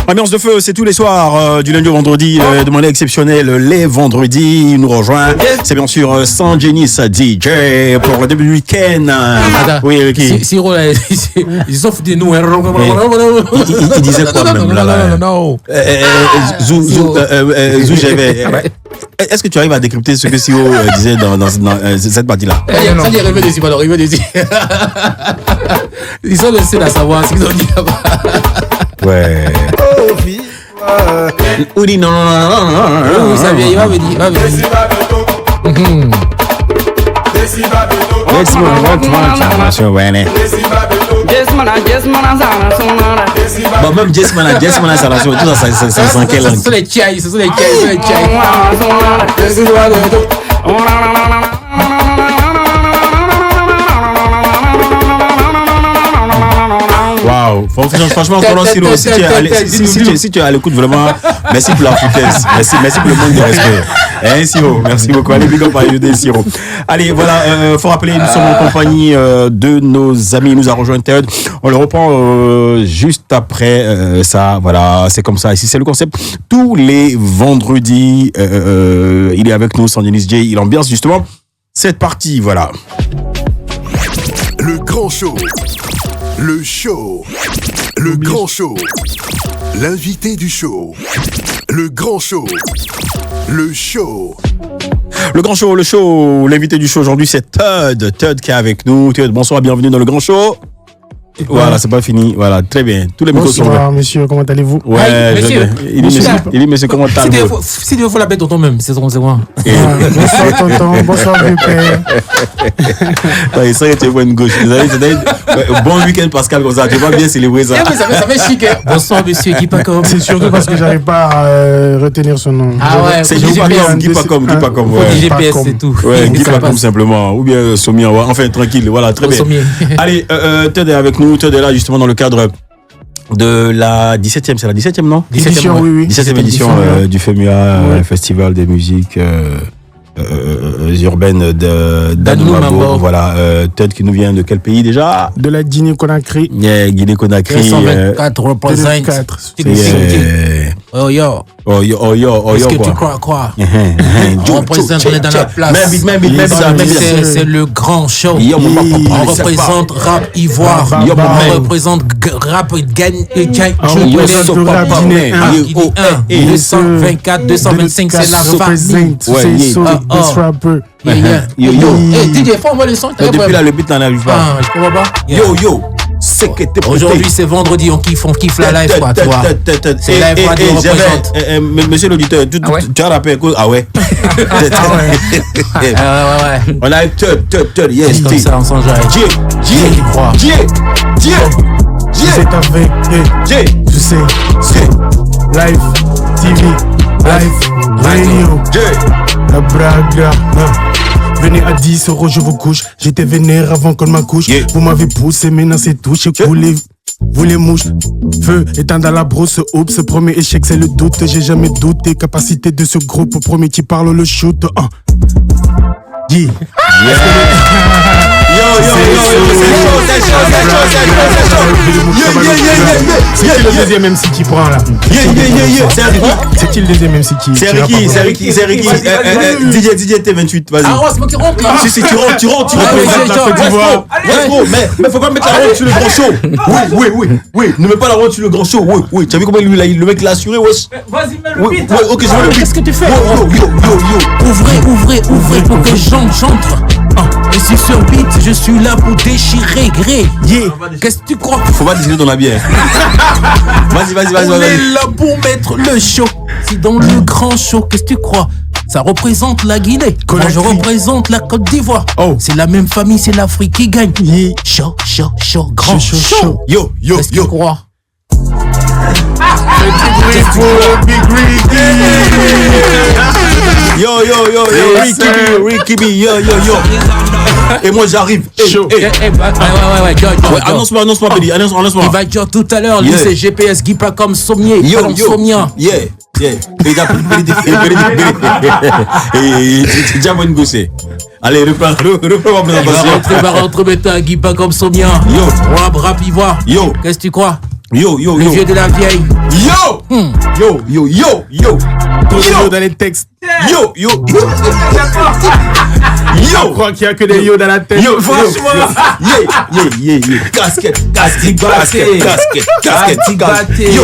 Ambiance de feu, c'est tous les soirs, du lundi au vendredi, de manière exceptionnelle, les vendredis. Il nous rejoint, c'est bien sûr Sanjenis DJ pour le début du week-end. Oui, qui Siro, ils sont foutus de nous. il disait quoi même là? Non. Zou, j'avais. Est-ce que tu arrives à décrypter ce que Siro disait dans cette partie-là? Ça dit rêver dessus, rêver dessus. Ils sont laissés à savoir ce qu'ils ont dit là-bas. Ouais. Oui, non. Oui, ça vient, il va venir. Bon, même Jessmana, ça la tout ça, c'est en quelle langue? Ce sont les tchaïs, Waouh, franchement, Siro, si tu es à l'écoute, vraiment, merci pour la foutaise, merci pour le manque de respect. Hein, Siro, merci beaucoup. Allez, big up à UD, Siro. Allez, voilà, faut rappeler, nous sommes en compagnie de nos amis, nous a rejoint Ted. On le reprend juste après ça, voilà, c'est comme ça. Ici, c'est le concept. Tous les vendredis, il est avec nous, Sanjenis J, il ambiance justement cette partie, voilà. Le grand show. Le show. Le grand show. L'invité du show. Le grand show. Le show. Le grand show, le show. L'invité du show aujourd'hui, c'est Ted qui est avec nous. Ted, bonsoir, bienvenue dans le grand show. Voilà, c'est pas fini. Voilà, très bien. Tous les micros sont ouverts. Bonsoir, monsieur, comment allez-vous? Ouais, monsieur. Il dit, monsieur, comment allez-vous? Si tu veux, faut l'appeler tonton même, c'est moi. Bonsoir, tonton. Bonsoir, vieux père. Il serait que tu vois une gauche. Bon week-end, Pascal, comme ça. Tu vas bien célébrer ça. Ça fait chic, hein. Bonsoir, monsieur Guipacom. C'est surtout parce que j'arrive pas à retenir son nom. Ah ouais, c'est Guipacom. GPS, c'est tout. Ouais, Guipacom simplement. Ou bien Somia. Enfin, tranquille. Voilà, très bien. Allez, Ted est avec nous. Ted est là justement dans le cadre de la 17e, c'est la 17e, non? 17e édition du FEMUA, Festival des musiques urbaines d'Anoumabo. Voilà, Ted qui nous vient de quel pays déjà? De la Guinée-Conakry. Yeah, Guinée-Conakry. 124 représente. Oh yo. Est-ce que tu crois quoi? On représente, on est dans la place. C'est le grand show. On représente rap ivoire. On représente rap gagne. On représente le rap guinéen. 224, 225, c'est la famille. This rapper. Yo. DJ, fais-moi le son. Depuis là, le beat n'en arrive pas. Je comprends pas. Yo. Aujourd'hui c'est vendredi, on kiffe la live quoi, tu vois. C'est live radio représente. Monsieur l'auditeur, tu as rappelé ah ouais. Ouais. On a Ted, yes. Comme ça, on s'en joue. C'est avec tu sais, live TV, live radio, la braga. Venez à 10 €, je vous couche. J'étais vénère avant qu'on m'accouche. Vous m'avez poussé, maintenant c'est tout. J'ai coulé, vous les mouches. Feu éteint dans la brousse. Oups, premier échec, c'est le doute. J'ai jamais douté. Capacité de ce groupe. Premier qui parle, le shoot. Yeah. C'est qui le deuxième MC qui prend là? C'est qui le deuxième MC qui? C'est Ricky. DJ T28, vas-y. Ah ouais, c'est moi qui rentre là. Si, tu rentres. Mais faut pas mettre la honte sur le grand show. Oui. Ne mets pas la honte sur le grand show. Oui. Tu as vu comment le mec l'a assuré, wesh? Vas-y, mets le beat. Ok, je mets le beat. Qu'est-ce que tu fais? Yo. Ouvrez pour que j'entre. Et si sur beat, je suis là pour déchirer, gré. Qu'est-ce que tu crois? Faut pas déchirer dans la bière. Vas-y. On est là pour mettre le show. C'est dans le grand show, qu'est-ce que tu crois? Ça représente la Guinée. Moi, je représente la Côte d'Ivoire. C'est la même famille, c'est l'Afrique qui gagne. Show, grand show. Yo. Qu'est-ce que tu crois? Yo, Ricky B, yo. Et moi j'arrive. Ouais, annonce-moi, Béli, annonce-moi. Il va dire tout à l'heure, lui c'est GPS, Guipa comme Sommier, comme Somnia. Yeah. Et déjà bonne gossée. Allez, reprends ma présentation. Il va rentrer à Guipa comme Somnia. Yo. Rap ivoire. Yo. Qu'est-ce que tu crois? Yo. Le vieux de la vieille. Yo. Yo, yo, yo, yo. Trop de yo dans les textes. Yo, yo, yo. Yo. Je crois qu'il n'y a que des yo dans la tête. Yo, franchement. Yeah. Casquette. Yo.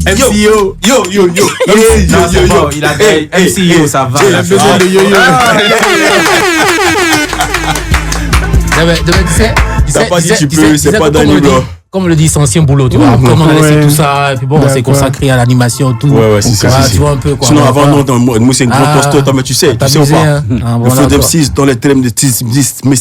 MCO. Yo. Il a MCO, ça va. Il a besoin de yo. T'as pas dit tu peux, c'est pas Danny Blanc. Comme le dit, c'est ancien boulot, tu vois. Comme on a laissé tout ça, et puis bon, on s'est consacré à l'animation, tout. Ouais, si. Tu vois un peu quoi. Sinon, avant, non, moi, c'est un grand poste, mais tu sais ou pas. Le feu d'M6 dans les thèmes de mysticisme.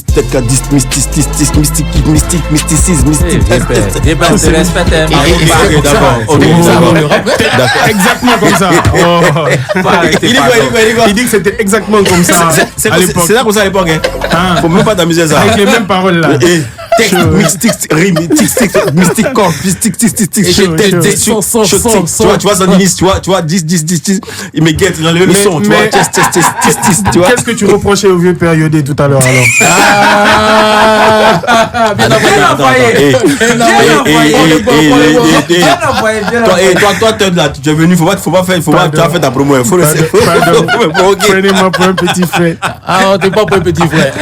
Exactement comme ça. Il dit que c'était exactement comme ça. C'est là comme ça à l'époque. Faut même pas t'amuser ça. Avec les mêmes paroles là. Texte, mystique, rime, mystique, corps, mystique, tu vois, ça dit, tu vois, 10, il me guette, il enlève le son, tu vois, test, tu vois. Qu'est-ce que tu reprochais au vieux périodé tout à l'heure alors? Bien envoyé. Toi, tu es venu, faut pas faire, tu as fait ta promo, faut le faire. Prenez-moi pour un petit frère. Ah, t'es pas pour un petit frère.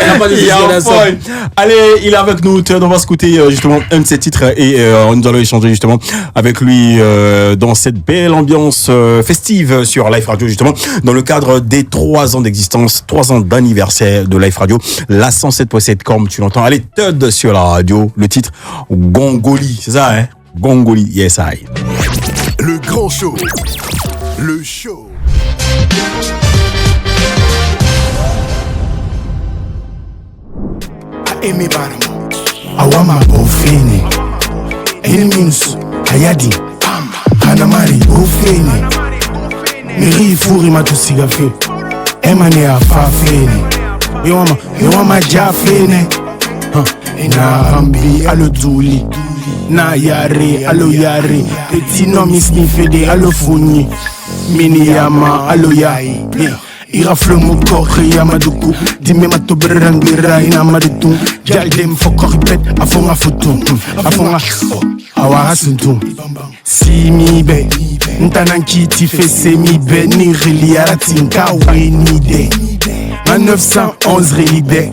Allez, il est avec nous. On va écouter justement un de ses titres et nous allons échanger justement avec lui dans cette belle ambiance festive sur Life Radio, justement dans le cadre des 3 ans d'existence, 3 ans d'anniversaire de Life Radio, la 107.7 comme tu l'entends. Allez, Tud sur la radio, le titre Gongoli, c'est ça hein? Gongoli, yes I. Le grand show, le show. Aimé Barama. Awama bofene Eneminus Ayadi Hanamari bofene Meri furi matusiga fe Emane afafene Yowama jafene Na rambi alo duli Na yare alo yare Petit nomi snifede alo funi Mini yama alo yai Irafle mon corps et Yamaduku Dime ma toberangira ina maritu Jaldem foko ripet afonga futu Afonga awa asuntu Si be Ntananki ti fese mi be Ni reli aratinka weni de Ma 911 relide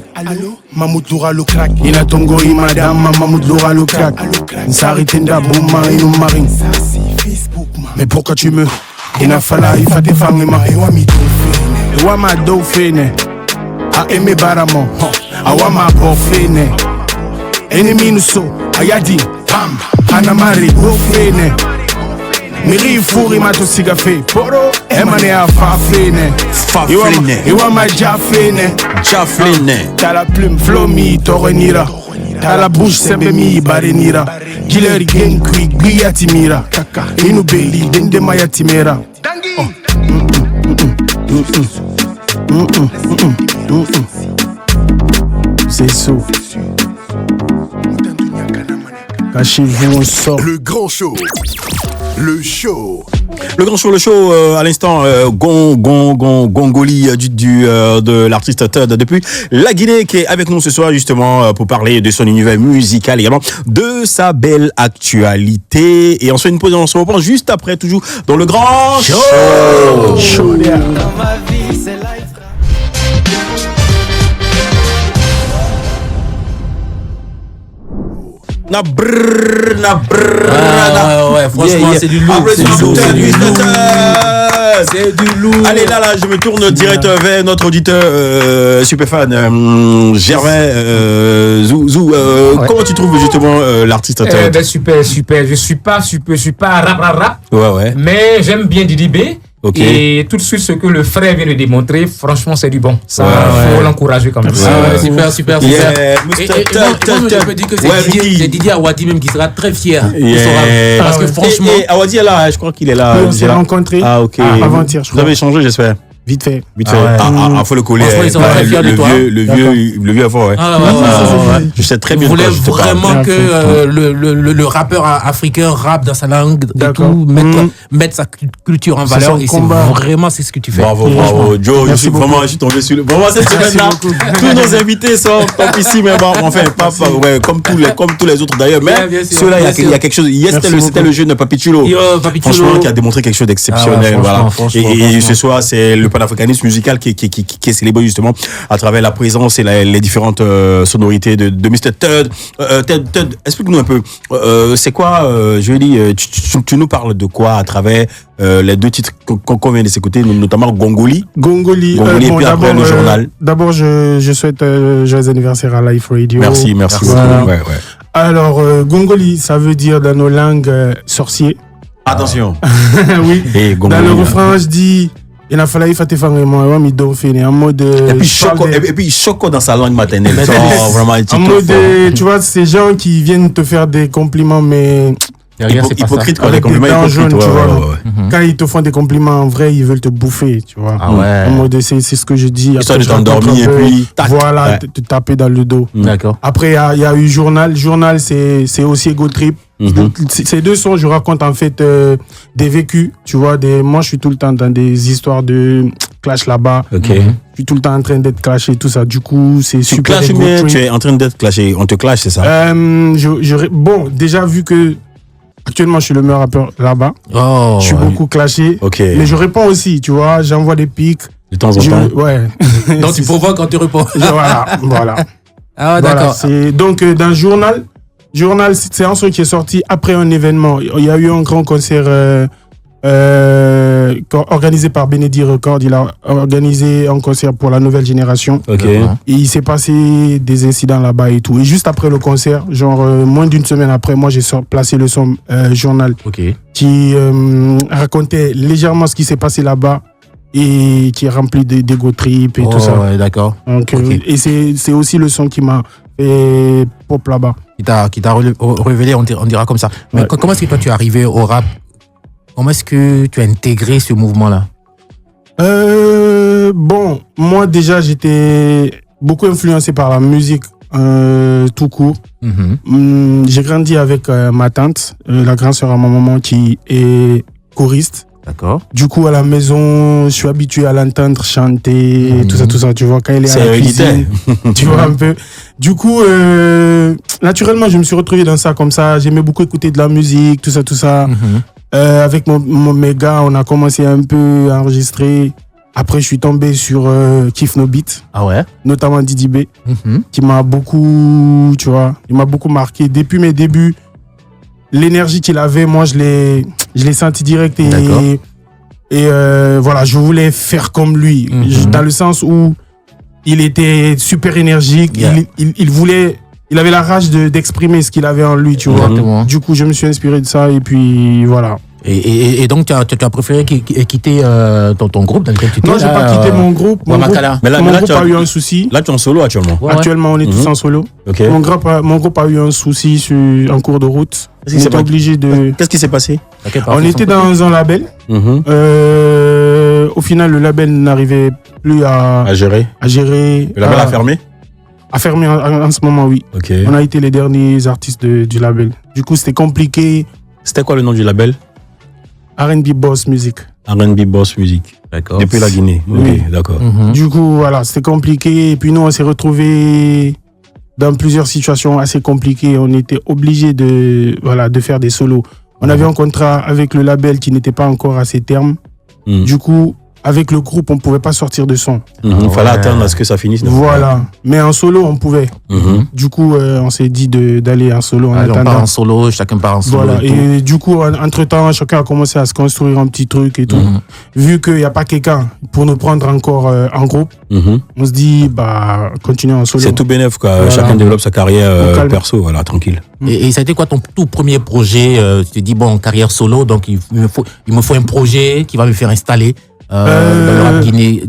Mamutura lo crack Ina tongo imadama mamutura lo crack Nsari tenda bouma inu marin Mais pourquoi tu me Ina fala ifa te fangema Ewa mi toufene Ewa ma dauphéne A aimé Barama Awa ma bofene Ennemi nous so Ayadi Pam Hanamari bofene Miri furi matosiga fe Poro Emane a fafene Ewa ma jafene T'as la plume flomi torenira T'as la bouche sembe mi barenira Gileri gen kui glia timira Inu beli dende maya timera C'est ça. Cachez-vous, on sort. Le grand show. Le show. Le grand show, le show, à l'instant, Gongoli de l'artiste Tud depuis la Guinée qui est avec nous ce soir justement pour parler de son univers musical également, de sa belle actualité. Et on se fait une pause et on se reprend juste après, toujours dans le grand show. Show. Dans ma vie, c'est life. Ouais, franchement, c'est du lourd. C'est du lourd. Allez, là, je me tourne direct vers notre auditeur super fan, Gervais Zou. Comment tu trouves justement l'artiste Super. Je suis pas rap. Ouais. Mais j'aime bien Didi B. Okay. Et tout de suite, ce que le frère vient de démontrer, franchement, c'est du bon. Ça, faut l'encourager quand même. Super. Yeah. Et je peux dire que c'est Didier Awadi même qui sera très fier. Parce que franchement. Et Awadi est là, je crois qu'il est là. On s'est rencontrés avant-hier, je crois. Vous avez échangé, j'espère. Vite fait. Faut le coller. Le vieux fort, ouais. Je sais très bien. Je voulais vraiment que le rappeur africain rappe dans sa langue et tout, mettre sa culture en valeur. Et c'est ce que tu fais. Bravo. Joe, je suis tombé sur le. Vraiment, cette semaine-là, tous nos invités sont top ici, mais bon, enfin, comme tous les autres d'ailleurs. Mais ceux-là, il y a quelque chose. Hier, c'était le jeune Papichulo. Franchement, qui a démontré quelque chose d'exceptionnel. Et ce soir, c'est le panafricanisme musical qui est célébré justement à travers la présence et les différentes sonorités de Mr. Ted. Ted, explique-nous un peu. C'est quoi, je vais dire, tu nous parles de quoi à travers les deux titres qu'on vient de s'écouter, notamment Gongoli. Gongoli, et puis après le journal. D'abord, je souhaite joyeux anniversaire à Life Radio. Merci beaucoup. Ouais. Alors, Gongoli, ça veut dire dans nos langues sorcier. Attention. Oui. Dans le refrain, je dis. Il a fallu faire en mode. Et puis Choco dans sa langue maternelle. Vraiment, en mode, tu vois, ces gens qui viennent te faire des compliments, mais. Hypocrite quand les compliments jaunes, tu vois. Quand ils te font des compliments en vrai, ils veulent te bouffer, tu vois. En mode, c'est ce que je dis. Histoire de t'endormir et puis. Voilà, te taper dans le dos. D'accord. Après, il y a eu Journal. Journal, c'est aussi Ego Trip. Ces deux sons, je raconte en fait des vécus, tu vois. Moi, je suis tout le temps dans des histoires de clash là-bas. Ok. Je suis tout le temps en train d'être clashé, tout ça. Du coup, c'est super. Tu clashes, mais tu es en train d'être clashé. On te clash, c'est ça? Bon, déjà vu que actuellement, je suis le meilleur rappeur là-bas. Je suis beaucoup clashé. Okay. Mais je réponds aussi, tu vois. J'envoie des pics. De temps en temps. Ouais. Donc, tu provoques quand tu réponds. Voilà. Ah, d'accord. Donc, dans le Journal, c'est un son qui est sorti après un événement. Il y a eu un grand concert organisé par Benedi Records. Il a organisé un concert pour la nouvelle génération. Okay. Et il s'est passé des incidents là-bas et tout. Et juste après le concert, moins d'une semaine après, moi j'ai placé le son Journal qui racontait légèrement ce qui s'est passé là-bas et qui est rempli d'ego trip et tout ça. Ouais, d'accord. Donc, et c'est aussi le son qui m'a fait pop là-bas. Qui t'a révélé, on dira comme ça. Mais comment est-ce que toi tu es arrivé au rap? Comment est-ce que tu as intégré ce mouvement-là? Bon, moi déjà j'étais beaucoup influencé par la musique tout court. J'ai grandi avec ma tante, la grande sœur à ma maman qui est choriste. D'accord. Du coup, à la maison, je suis habitué à l'entendre chanter, tout ça, tu vois, quand elle est à la cuisine, tu vois un peu. Du coup, naturellement, je me suis retrouvé dans ça comme ça. J'aimais beaucoup écouter de la musique, tout ça. Avec mes gars, on a commencé un peu à enregistrer. Après, je suis tombé sur Kiff No Beat. Ah ouais? Notamment Didi B, qui m'a beaucoup, tu vois, il m'a beaucoup marqué. Depuis mes débuts, l'énergie qu'il avait, moi, je l'ai senti direct et voilà, je voulais faire comme lui, dans le sens où il était super énergique, il avait la rage d'exprimer ce qu'il avait en lui, tu vois. Du coup, je me suis inspiré de ça et puis voilà. Et donc, tu as préféré quitter ton groupe dans lequel tu étais? Non, j'ai pas quitté mon groupe. Mon groupe a eu un souci. Là, tu es en solo actuellement? Actuellement, on est tous en solo. Okay. Mon groupe a eu un souci en cours de route. On était obligé de... Qu'est-ce qui s'est passé? On était dans un label. Au final, le label n'arrivait plus à gérer. Le label a fermé? A fermé en ce moment, oui. Okay. On a été les derniers artistes du label. Du coup, c'était compliqué. C'était quoi le nom du label? R&B Boss Music. R&B Boss Music. D'accord. Depuis la Guinée. Oui. Ok, d'accord. Du coup, voilà, c'était compliqué. Et puis nous, on s'est retrouvés dans plusieurs situations assez compliquées. On était obligés de faire des solos. On avait un contrat avec le label qui n'était pas encore à ses termes. Du coup, avec le groupe, on ne pouvait pas sortir de son. Il fallait attendre à ce que ça finisse. Voilà. Mais en solo, on pouvait. Du coup, on s'est dit d'aller en solo. On part en solo, chacun part en solo. Voilà. Et du coup, entre-temps, chacun a commencé à se construire un petit truc et tout. Vu qu'il n'y a pas quelqu'un pour nous prendre encore en groupe, on se dit, continuons en solo. C'est tout bénef, quoi. Voilà. Chacun développe sa carrière perso, voilà, tranquille. Et ça a été quoi ton tout premier projet? Tu te dis, bon, carrière solo, donc il me faut un projet qui va me faire installer. La Guinée,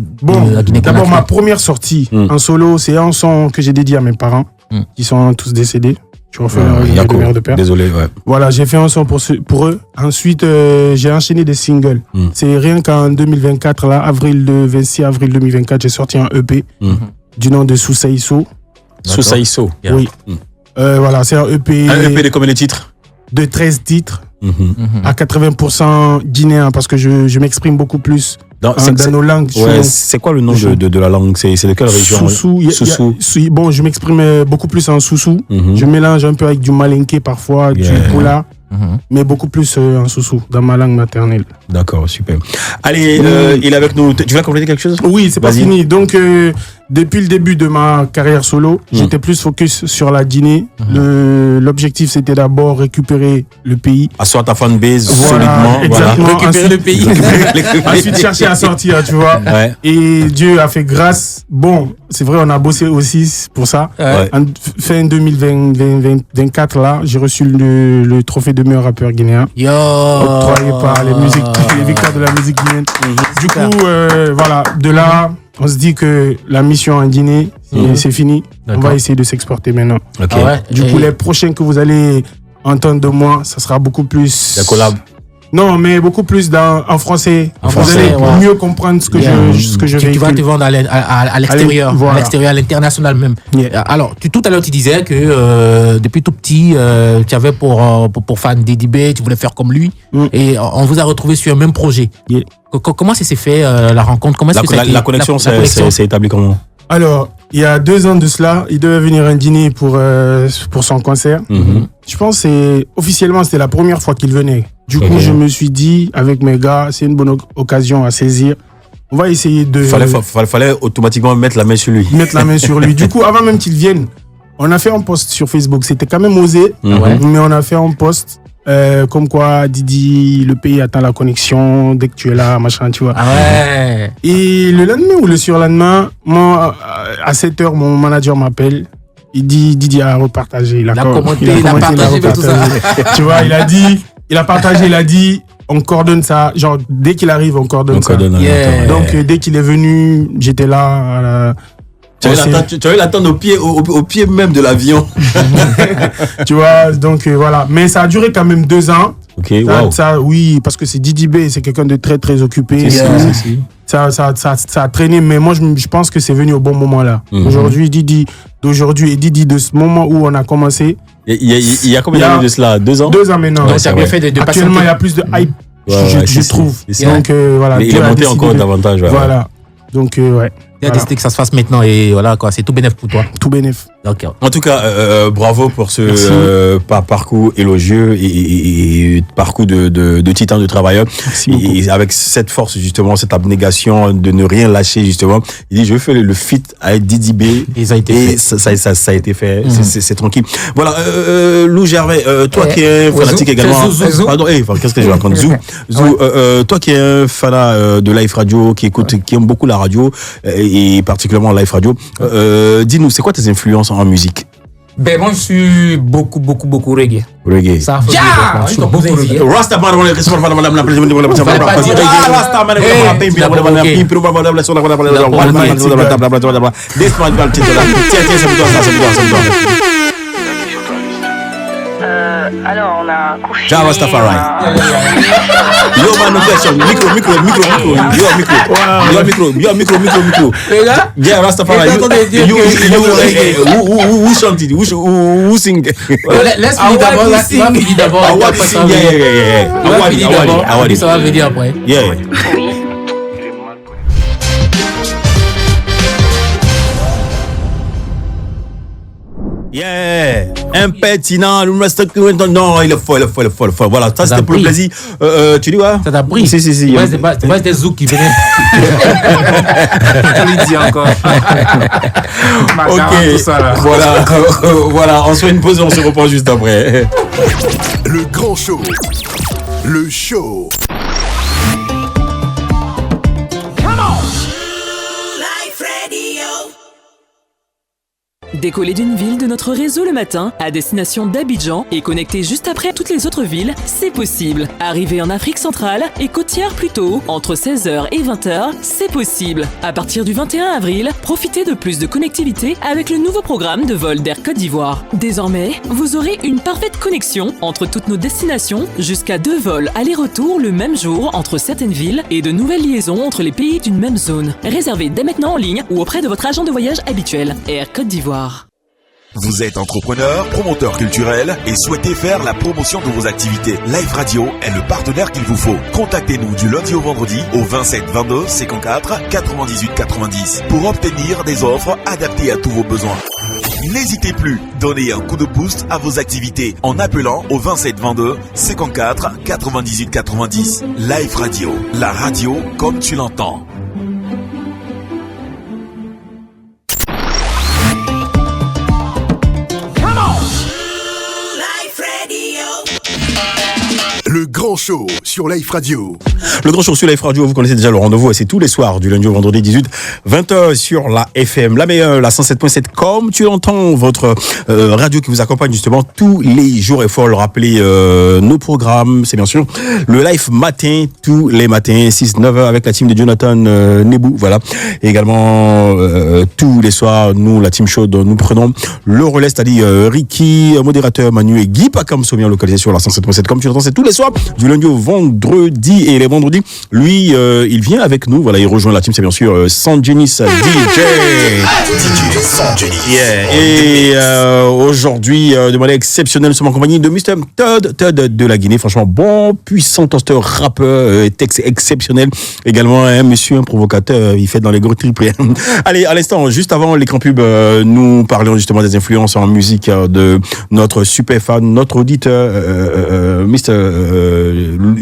d'abord ma première sortie en solo, c'est un son que j'ai dédié à mes parents qui sont tous décédés. Tu refais le mère de père. Désolé, ouais. Voilà, j'ai fait un son pour eux. Ensuite, j'ai enchaîné des singles. C'est rien qu'en 2024, là, 26 avril 2024, j'ai sorti un EP du nom de Sousaïso. Sousaïso. Oui. Voilà, c'est un EP. Un EP de combien de titres? De 13 titres. À 80% guinéen, parce que je m'exprime beaucoup plus dans nos langues. Ouais, c'est quoi le nom de la langue? C'est de quelle région? Soussou. Bon, je m'exprime beaucoup plus en Soussou. Je mélange un peu avec du malinké parfois, du poula. Mais beaucoup plus en Soussou, dans ma langue maternelle. D'accord, super. Allez, il est avec nous. Tu veux compléter quelque chose? Oui, c'est pas fini. Donc, depuis le début de ma carrière solo, j'étais plus focus sur la Guinée. L'objectif, c'était d'abord récupérer le pays. Asseoir ta fanbase solidement. Exactement. Récupérer le pays. Ensuite, chercher à sortir, tu vois. Ouais. Et Dieu a fait grâce. Bon, c'est vrai, on a bossé aussi pour ça. Ouais. En fin 2024, là, j'ai reçu le trophée de meilleur rappeur guinéen. Octroyé par les victoires de la musique guinéenne. Du coup, voilà, de là, on se dit que la mission en Guinée, c'est fini. On va essayer de s'exporter maintenant. Okay. Ah ouais. Du coup, les prochains que vous allez entendre de moi, ça sera beaucoup plus... La collab. Non, mais beaucoup plus en français. Vous allez mieux comprendre ce que je véhicule. Tu vas te vendre à l'extérieur, voilà. À l'extérieur, à l'international même. Yeah. Alors, tout à l'heure, tu disais que depuis tout petit, tu avais pour fan Didibé, tu voulais faire comme lui. Et on vous a retrouvé sur un même projet. Yeah. Comment ça s'est fait la rencontre? Comment la connexion s'est établie comment? Alors, il y a 2 ans de cela, il devait venir en Guinée pour son concert. Je pense que officiellement, c'était la première fois qu'il venait. Du coup, je me suis dit, avec mes gars, c'est une bonne occasion à saisir. On va essayer de... Fallait automatiquement mettre la main sur lui. Mettre la main sur lui. Du coup, avant même qu'il vienne, on a fait un post sur Facebook. C'était quand même osé, mais on a fait un post comme quoi Didi, le pays attend la connexion dès que tu es là, machin, tu vois. Ah ouais. Et le lendemain ou le surlendemain, moi, à 7h, mon manager m'appelle. Il dit Didi a repartagé. Il a partagé tout ça. Tu vois, il a partagé, il a dit, on coordonne ça. Genre, dès qu'il arrive, on coordonne ça. Donc, dès qu'il est venu, j'étais là. Tu avais l'attendre au pied même de l'avion. Tu vois, donc voilà. Mais ça a duré quand même 2 ans. Ok, ça, oui, parce que c'est Didi B, c'est quelqu'un de très, très occupé. Ça a traîné, mais moi, je pense que c'est venu au bon moment là. Aujourd'hui, Didi d'aujourd'hui et Didi de ce moment où on a commencé. Il y a combien d'années de cela? 2 ans? 2 ans maintenant. Donc, ça a bien fait de actuellement, il y a plus de hype, je trouve. Donc, voilà. Mais il est monté encore davantage. Voilà. Donc, ouais. Il y a décidé que ça se fasse maintenant et voilà quoi, c'est tout bénéf pour toi. Tout bénéf. Okay. En tout cas, bravo pour ce parcours élogieux et parcours de titan de travailleur. Et avec cette force justement, cette abnégation de ne rien lâcher justement. Il dit je vais faire le feat avec Didi B et ça a été fait. Ça a été fait. C'est tranquille. Voilà, Lou Gervais, toi qui es fanatique également. Pardon, qu'est-ce que je raconte? Zou, toi qui es un fanat de Live Radio, qui aime beaucoup la radio et particulièrement Live Radio, dis-nous, c'est quoi tes influences en musique? Ben moi je suis beaucoup reggae. Reggae. Ça fait beaucoup reggae. Rastaman alors on a couché. Java Rastafari. Yo man, question. Micro. Les gars? Yeah, Rastafari. Who chante it? Who sing? Laisse finir d'abord. Awadi. Ça va venir après. Yeah. Yeah, impertinent, non, il est fort. Voilà, ça c'était pour le plaisir. Tu dis quoi? Ça t'a pris? Si. C'est pas des zouk qui venaient. Je lui dis encore. Ok, voilà, on se fait une pause et on se reprend juste après. Le grand show. Le show. Décoller d'une ville de notre réseau le matin à destination d'Abidjan et connecter juste après toutes les autres villes, c'est possible. Arriver en Afrique centrale et côtière plus tôt, entre 16h et 20h, c'est possible. À partir du 21 avril, profitez de plus de connectivité avec le nouveau programme de vol d'Air Côte d'Ivoire. Désormais, vous aurez une parfaite connexion entre toutes nos destinations, jusqu'à 2 vols aller-retour le même jour entre certaines villes et de nouvelles liaisons entre les pays d'une même zone. Réservez dès maintenant en ligne ou auprès de votre agent de voyage habituel. Air Côte d'Ivoire. Vous êtes entrepreneur, promoteur culturel et souhaitez faire la promotion de vos activités. Live Radio est le partenaire qu'il vous faut. Contactez-nous du lundi au vendredi au 27 22 54 98 90 pour obtenir des offres adaptées à tous vos besoins. N'hésitez plus, donnez un coup de boost à vos activités en appelant au 27 22 54 98 90. Live Radio, la radio comme tu l'entends. Le Grand Show sur Life Radio. Le Grand Show sur Life Radio, vous connaissez déjà le rendez-vous, c'est tous les soirs du lundi au vendredi 18, 20h sur la FM, la meilleure, la 107.7, comme tu l'entends, votre radio qui vous accompagne justement tous les jours. Il faut le rappeler, nos programmes, c'est bien sûr le Life Matin, tous les matins, 6-9h avec la team de Jonathan Nebou, voilà. Et également, tous les soirs, nous, la team Show, nous prenons le relais, c'est-à-dire Ricky, modérateur Manu et Guy Pacam sont bien localisés sur la 107.7, comme tu l'entends, c'est tous les soirs, du lundi au vendredi. Et les vendredis, lui, il vient avec nous. Voilà, il rejoint la team, c'est bien sûr Sanjenis DJ. DJ Sanjenis. Yeah. Et aujourd'hui, de manière exceptionnelle, nous sommes en compagnie de Mr. Todd de la Guinée. Franchement, bon, puissant toaster, rappeur, texte exceptionnel. Également, un monsieur, un provocateur, il fait dans les gros triplés. Allez, à l'instant, juste avant l'écran pub, nous parlions justement des influences en musique de notre super fan, notre auditeur, Mr.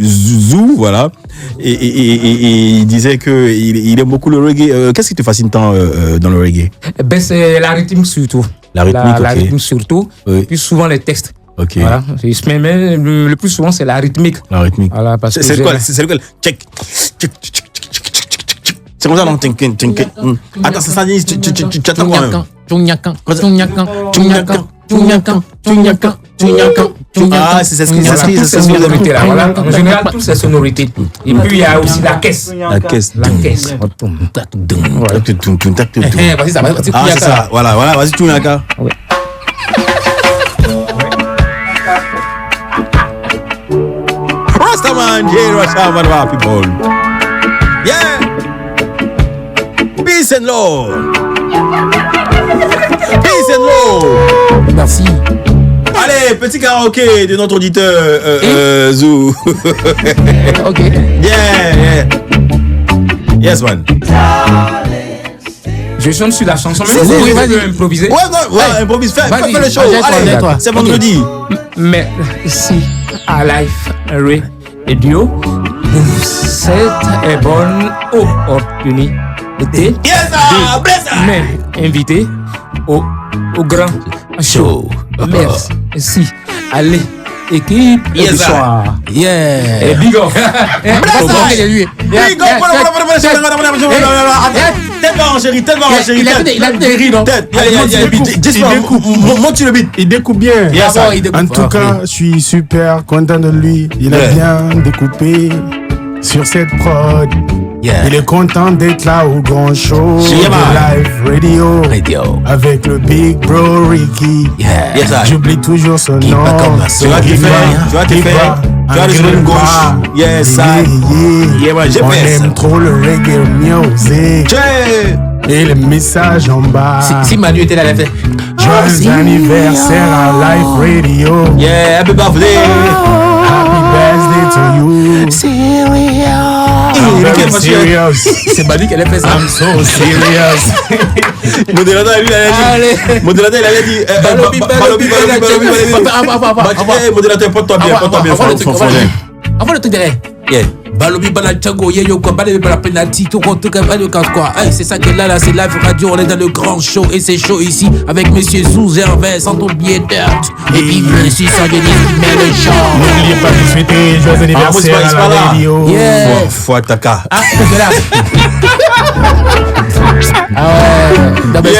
Zou, voilà, et il disait que il aime beaucoup le reggae. Qu'est-ce qui te fascine tant dans le reggae? Ben c'est la rythme surtout. La rythmique, la rythme surtout. Oui. Puis souvent les textes. Ok. Voilà. Mais le plus souvent c'est la rythmique. La rythmique. Voilà, parce que c'est lequel? Check. C'est comme ça, non? Attends, c'est ça, tu attends quoi? Ah, c'est ce que vous avez là. Voilà. En général, toutes ces sonorités. Et puis, il y a aussi la caisse. La caisse. Vas-y, ça va. Ah, c'est ça. Voilà, vas-y, tout le monde. Rastaman, Rastaman, people. Yeah. Peace and love. Peace and love. Merci. Allez, petit karaoké de notre auditeur Zou. Ok. Yeah. Yes, man. Je chante sur la chanson. Oui, vas-y. Improviser. Ouais, improvise. Fais le show. Allez, c'est vendredi. Mais ici, à Life Radio, cette bonne opportunité de m'inviter au grand show. Merci. Allez, équipe du soir. Yeah. Et big up. Il a des rides. Monte le beat. Il découpe bien. En tout cas, je suis super content de lui. Il a bien découpé sur cette prod. Yeah. Il est content d'être là au grand show de Live Radio avec le big bro Ricky. Yeah. Yes, j'oublie toujours son nom. Tu vois qu'il fait, tu as les une gauche. Yes, on aime trop le reggae music. Et le message en bas. Si Manu était là, elle a fait joyeux anniversaire à Live Radio. Yeah, happy birthday. Happy birthday to you. Serious. C'est Manu qui allait faire ça. I'm so serious. Modérateur, il avait dit modérateur, porte-toi bien. Envoie le truc derrière. Yeah. Balobi Balachago, Yeyo, Balobi Balapenati, tout compte, quoi. C'est ça que là, c'est Live Radio, on est dans le grand show et c'est chaud ici avec Monsieur Zouz Hervé, sans oublier Dirt. Et vive le 600 Denis qui met le show. N'oubliez pas de souhaiter joyeux anniversaire à la radio. Yeah. Fouataka. Ah, c'est là. Ah ouais,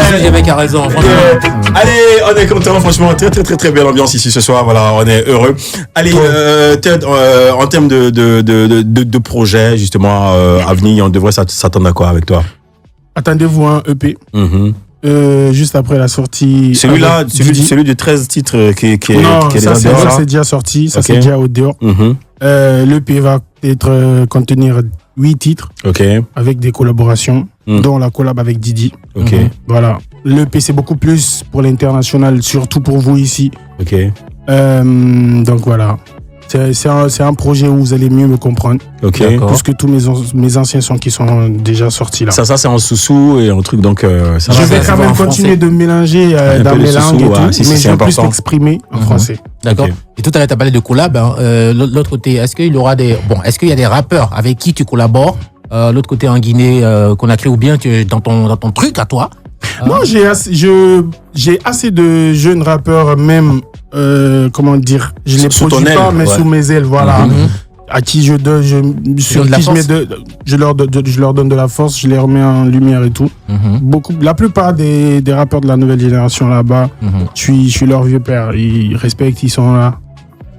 c'est le mec qui a raison, franchement. Allez, on est content, franchement, très belle ambiance ici ce soir, voilà, on est heureux. Allez, Ted, en termes de projet, justement, à venir, on devrait s'attendre à quoi avec toi? Attendez-vous un EP. Juste après la sortie. Celui-là, celui de 13 titres qui est ça c'est déjà sorti, ça c'est déjà au dehors. L'EP va contenir 8 titres avec des collaborations, dont la collab avec Didi. Voilà. L'EP c'est beaucoup plus pour l'international, surtout pour vous ici. Donc voilà. C'est un projet où vous allez mieux me comprendre. Plus que tous mes anciens sons qui sont déjà sortis là. Ça c'est en sous-sous et un truc donc. Je vais quand même continuer de mélanger dans mes langues et tout, mais je vais plus m'exprimer en français. D'accord. Et tout à l'heure tu as parlé de collab. L'autre côté, est-ce qu'il y aura est-ce qu'il y a des rappeurs avec qui tu collabores? L'autre côté en Guinée qu'on a créé ou bien tu dans ton truc à toi? Non, j'ai assez de jeunes rappeurs même. Comment dire, je les produis pas mais sous mes ailes, voilà. À qui je leur donne de la force, je les remets en lumière et tout. La plupart des rappeurs de la nouvelle génération là-bas, je suis leur vieux père, ils respectent, ils sont là.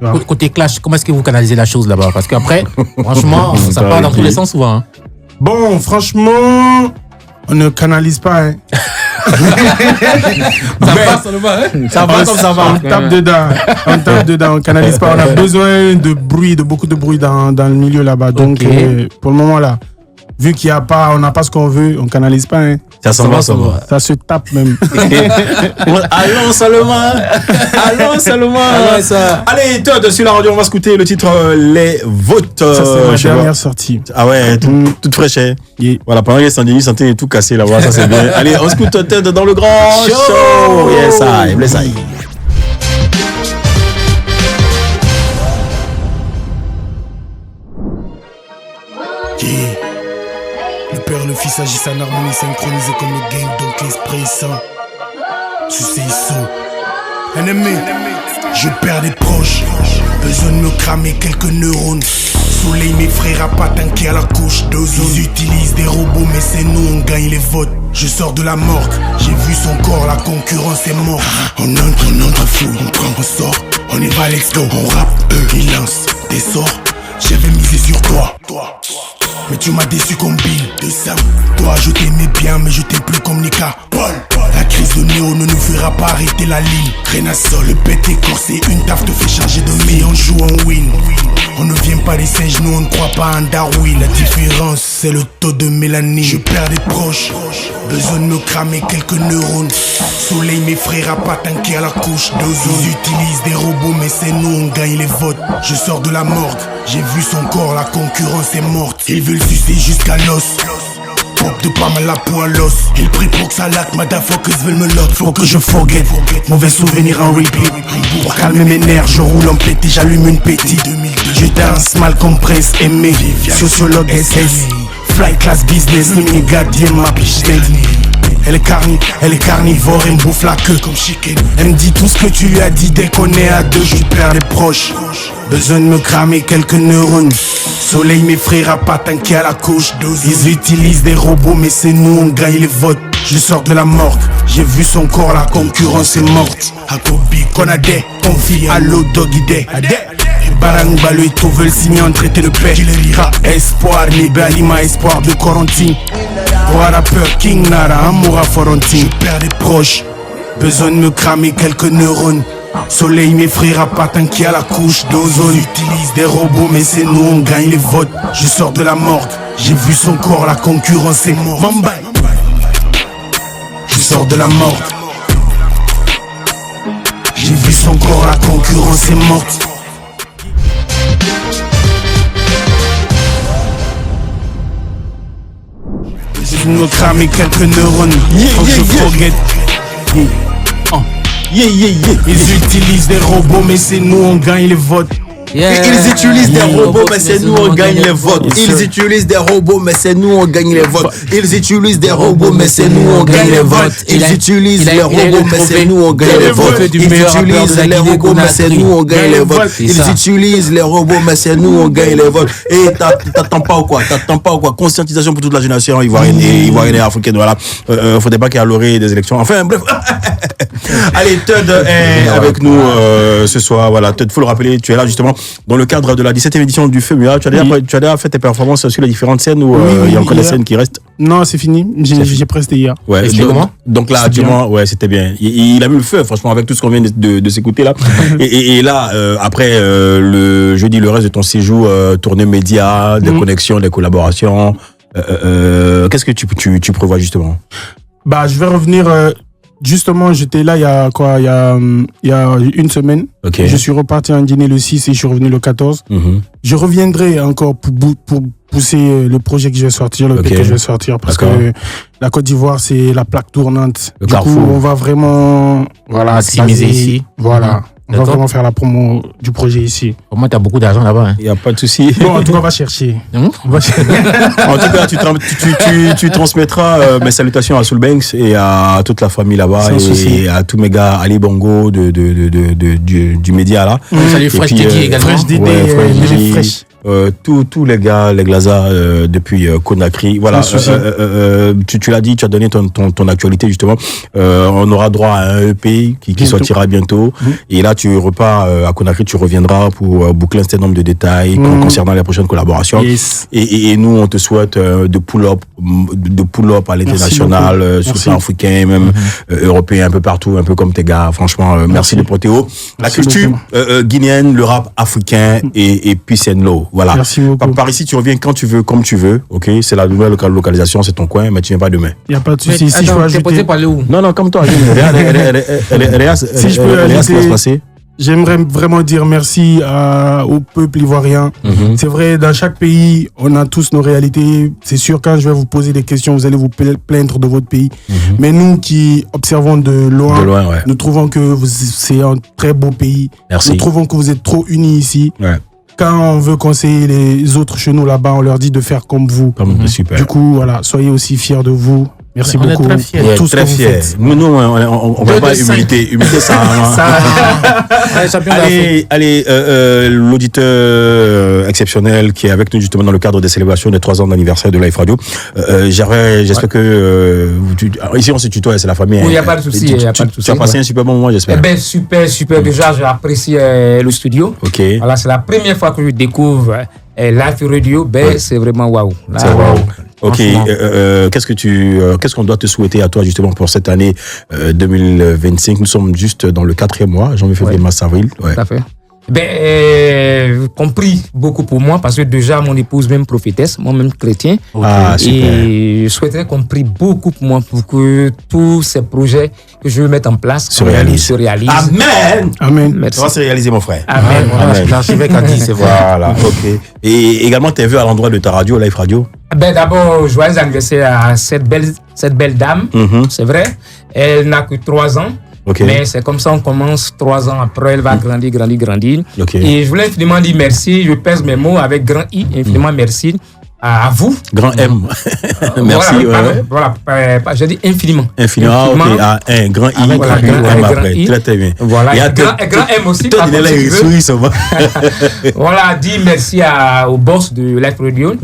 Voilà. Côté clash, comment est-ce que vous canalisez la chose là-bas? Parce qu'après, franchement, ça part dans tous les sens souvent. Bon, franchement, on ne canalise pas. Ça passe seulement, ça va comme ça va. On tape dedans, on canalise pas. On a besoin de bruit, de beaucoup de bruit dans le milieu là-bas. Donc pour le moment là, vu qu'il y a pas, on n'a pas ce qu'on veut, on canalise pas. Ça s'en va. Ça se tape même. Allons seulement. Allez, Todd, sur la radio, on va écouter le titre Les Votes. Ça c'est ma dernière sortie. Ah ouais, toute fraîche. Voilà, pendant que Saint-Denis sentait tout cassé là-bas, ça c'est bien. Allez, on écoute Todd dans le grand show. Yes, I bless I. Le père, le fils agissent en harmonie synchronisée comme le gang, donc l'esprit sain. Tu sais, ils sont ennemis. Je perds des proches, besoin de me cramer quelques neurones. Soleil m'effraiera pas tanker à la couche d'ozone. Ils utilisent des robots mais c'est nous on gagne les votes. Je sors de la morgue, j'ai vu son corps, la concurrence est morte. On entre fou, on prend, on sort, on y va, let's go. On rappe, ils lancent des sorts. J'avais misé sur toi. Mais tu m'as déçu comme Bill de Sam. Toi je t'aimais bien mais je t'aime plus comme Nika Paul. La crise de Néo ne nous fera pas arrêter la ligne. Renasol, le bête écorcé, une taf te fait changer de vie. On joue en win. On ne vient pas des singes, nous on ne croit pas en Darwin. La différence c'est le taux de mélanine. Je perds des proches, besoin de me cramer quelques neurones. Soleil m'effraiera pas tanker à la couche d'ozone. Ils utilisent des robots mais c'est nous on gagne les votes. Je sors de la morgue, j'ai vu son corps, la concurrence est morte. Ils veulent sucer jusqu'à l'os. Pop de pas mal la peau à l'os. Ils prient pour que ça latte, motherfuckers veulent me lot. Faut que je forget, mauvais souvenir en repeat. Pour calmer mes nerfs, je roule en pète et j'allume une petite. Je danse mal comme Prince aimé. Sociologue SS, fly class business, mini gardien ma biche. Elle est carnivore, elle me bouffe la queue comme chicken. Elle me dit tout ce que tu lui as dit dès qu'on est à deux, je perds des proches. Besoin de me cramer quelques neurones. Soleil m'effraiera pas tanker à la couche d'ozone. Ils utilisent des robots mais c'est nous on gagne les votes. Je sors de la morgue, j'ai vu son corps, la concurrence est morte. Akobi Konade, confie à l'Odogide. Barang Balo et tout veulent signer un traité de paix. Espoir, Nebe Alima, espoir de Corentine. Pour rappeur King Nara, amour à Florentine. Je perds des proches, besoin de me cramer quelques neurones. Soleil m'effraiera pas tant qu'il y a la couche d'ozone. J'utilise des robots mais c'est nous on gagne les votes. Je sors de la morgue, j'ai vu son corps, la concurrence est morte. Je sors de la morgue, j'ai vu son corps, la concurrence est morte. Je me cramer quelques neurones, faut que je forget. Ils utilisent des robots mais c'est nous on gagne les votes. Ils utilisent des robots, mais c'est nous on gagne les votes. Ils utilisent des robots, mais c'est nous on gagne les votes. Ils utilisent des robots, mais c'est nous on gagne les votes. Ils utilisent les robots, mais c'est nous on gagne les votes. Ils utilisent les robots, mais c'est nous on gagne les votes. Ils utilisent les robots, mais c'est nous on gagne les votes. Et t'attends pas ou quoi? Conscientisation pour toute la génération ivoirienne et africaine. Voilà. Faudrait pas qu'il y ait à l'orée des élections. Enfin, bref. Allez, Tud est avec nous ce soir. Voilà, Tud, faut le rappeler, tu es là justement dans le cadre de la 17e édition du FEMUA. Tu as déjà fait tes performances sur les différentes scènes ou il y a encore des scènes qui restent? Non, c'est fini. J'ai presté hier. Ouais, donc là, actuellement, ouais, c'était bien. Il a mis le feu, franchement, avec tout ce qu'on vient de s'écouter là. et là, après le reste de ton séjour, tournée média, des connexions, des collaborations, qu'est-ce que tu prévois justement? Je vais revenir. Justement, j'étais là il y a une semaine. Okay. Je suis reparti en Guinée le 6 et je suis revenu le 14. Je reviendrai encore pour pousser le projet que je vais sortir, le que je vais sortir, parce que la Côte d'Ivoire, c'est la plaque tournante. Du coup, on va vraiment maximiser ici. Voilà. On va vraiment faire la promo du projet ici. Au moins, tu as beaucoup d'argent là-bas. Il n'y a pas de souci. Bon, en tout cas, on va chercher. En tout cas, tu transmettras mes salutations à Soulbanks et à toute la famille là-bas et à tous mes gars, Ali Bongo du média là. Salut Fresh Didi également. Fresh Didi, Fresh. Tous les gars, les Glaza depuis Conakry. Voilà, tu l'as dit, tu as donné ton actualité justement. On aura droit à un EP qui sortira bientôt. Et là, tu repars à Conakry, tu reviendras pour boucler un certain nombre de détails concernant les prochaines collaborations. Yes. Et nous, on te souhaite de pull-up à l'international, sur le plan africain, même européen, un peu partout, un peu comme tes gars. Franchement, merci de porter haut la culture guinéenne, le rap africain et peace and law. Voilà. Merci beaucoup. Par ici, tu reviens quand tu veux, comme tu veux. Ok, c'est la nouvelle localisation, c'est ton coin, mais tu viens pas demain. Il n'y a pas de souci. Si je peux ajouter. Non, comme toi. Si je peux ajouter. J'aimerais vraiment dire merci au peuple ivoirien. C'est vrai, dans chaque pays, on a tous nos réalités. C'est sûr, quand je vais vous poser des questions, vous allez vous plaindre de votre pays. Mais nous qui observons de loin, nous trouvons que c'est un très beau pays. Merci. Nous trouvons que vous êtes trop unis ici. Quand on veut conseiller les autres chez nous là-bas, on leur dit de faire comme vous. Super. Du coup, voilà, soyez aussi fiers de vous. Merci beaucoup. On est très fiers. Pour tout ce que vous faites. Nous, on ne va pas humilité. Humilité, ça. Allez, l'auditeur exceptionnel qui est avec nous justement dans le cadre des célébrations des 3 ans d'anniversaire de Life Radio. J'espère que ici on se tutoie, c'est la famille. Oui, il n'y a pas de souci. Tu as passé un super bon moment, j'espère. Eh ben, super. Déjà, j'ai apprécié le studio. Ok. Voilà, c'est la première fois que je découvre Life Radio. C'est vraiment waouh. C'est waouh. Ok, qu'est-ce qu'on doit te souhaiter à toi justement pour cette année 2025? Nous sommes juste dans le 4e mois, janvier, février, mars, avril. Tout à fait. Compris beaucoup pour moi parce que déjà mon épouse même prophétesse, moi-même chrétien. Et je souhaiterais qu'on prie beaucoup pour moi pour que tous ces projets que je veux mettre en place se réalisent. Amen. Merci. Ça va se réaliser mon frère. Amen. L'archevêque a dit, c'est vrai. Voilà, ok. Et également t'es vu à l'endroit de ta radio, Life Radio? D'abord, joyeux anniversaire à cette belle dame. C'est vrai, elle n'a que 3 ans. Mais c'est comme ça, on commence 3 ans après, elle va grandir. Et je voulais infiniment dire merci, je pèse mes mots avec grand I, infiniment merci à vous. Grand M. Merci. Voilà, je dis infiniment. Infiniment, un grand I, grand I. Très bien. Voilà, et grand M aussi. Voilà, dis merci au boss de Life Radio.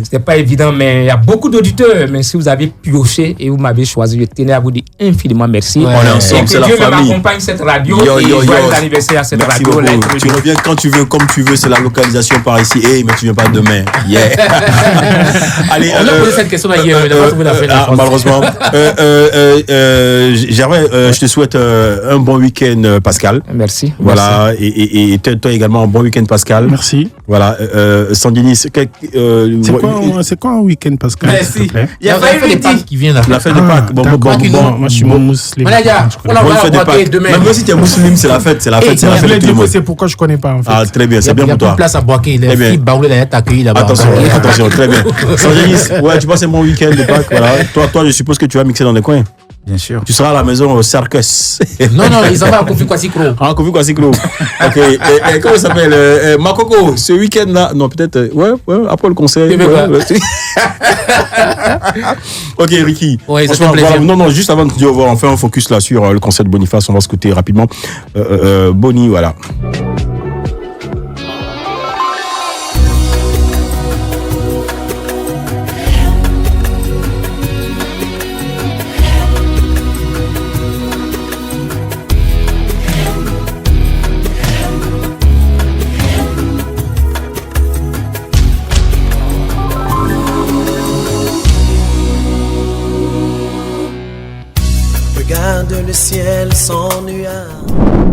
C'était pas évident, mais il y a beaucoup d'auditeurs. Mais si vous avez pioché et vous m'avez choisi, je tenais à vous dire infiniment merci. On est ensemble, c'est la famille. Dieu m'accompagne cette radio. Et joyeux anniversaire à cette radio. Tu reviens quand tu veux, comme tu veux. C'est la localisation par ici. Mais tu viens pas demain. Allez, on a posé cette question hier, malheureusement. Je te souhaite un bon week-end, Pascal. Merci. Voilà, et toi également un bon week-end, Pascal. Merci. Voilà, Sandinis. C'est quoi un week-end, Pascal? Merci. Il y a pas eu des Pâques qui vient là. La fête des Pâques. Bon, moi je suis musulman. Même si tu es musulman, c'est la fête de tout le monde. C'est pourquoi je connais pas en fait. Ah, très bien, c'est bien pour toi. Il y a place à Boaké, il est filles Baoulé d'aller t'accueillir là-bas. Attention, très bien. Sandinis, tu passes un bon week-end de Pâques, voilà. Toi, je suppose que tu vas mixer dans les coins. Bien sûr. Tu seras à la maison au Circus. Non, ils en vont à Kofi Kwasikro. Ah, Kofi Kwasikro. Ok. Et comment ça s'appelle Makoko, ce week-end-là. Non, peut-être. Ouais, après le concert. Ok, Ricky. Ouais, ça fait plaisir. Non, juste avant de te dire au revoir, on fait un focus là sur le concert de Boniface. On va se écouter rapidement. Boni, voilà. Regarde le ciel sans nuages.